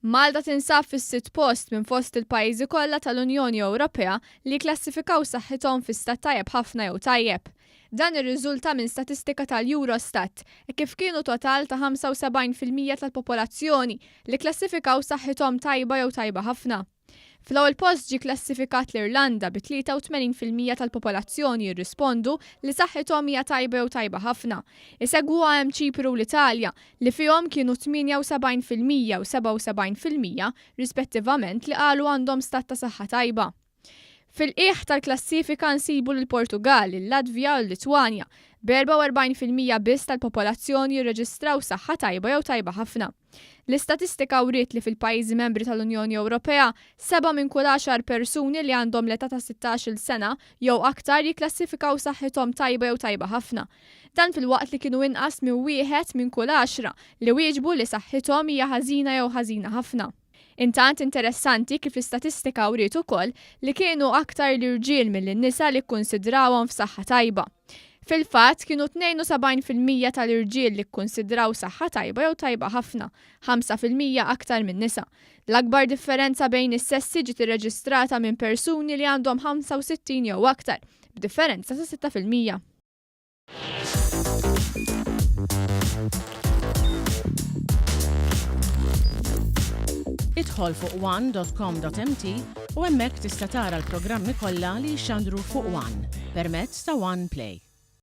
Malta tinsab fis-sitt post minn fost il-pajjiżi kollha tal-Unjoni Ewropea li klassifikaw saħħithom fi stat tajjeb ħafna jew tajjeb. Dan irriżulta minn statistika tal-Eurostat kif kienu total ta' 75% tal-popolazzjoni li klassifikaw saħħithom tajba jew tajba ħafna. Fl-ewwel post ġie klassifikat l-Irlanda bi 83% tal-popolazzjoni jirrispondu li saħħithom hija tajba jew tajba ħafna. Isegwuha hemm Ċipru u l-Italja li fihom kienu 78% u 77% rispettivament li qalu għandhom stat ta' saħħa tajba. Fil-qiegħ tal-klassifika nsibu l-Portugal, il-Latvja u l-Litwanja b'44% biss tal-popolazzjoni jirreġistraw saħħa tajba jew tajba ħafna. L-istatistika wriet li fil-pajjiżi membri tal-Unjoni Ewropea 7 minn kull 10 persuni li għandhom l-età ta' 16-il sena jew aktar jikklassifikaw saħħithom tajba jew tajba ħafna. Dan fil-waqt li kienu inqas minn wieħed minn kull 10 li wieġbu li saħħithom hija ħażina jew ħażina ħafna. Intant interessanti kif l-istatistika wriet ukoll li kienu aktar l-irġiel mill-nisa li kkunsidrawhom f'saħħa tajba. Fil-fatt kienu 72% tal-irġiel li kkunsidraw saħħa tajba jew tajba ħafna, 5% aktar minn nisa. L-akbar differenza bejn is-sessi ġiet irreġistrata minn persuni li għandhom 65 jew aktar, b'differenza ta' 6%. Idħol fuq one.com.mt u hemmhekk tista' tara l-programmi kollha li jxandru fuq One permezz ta' One Play.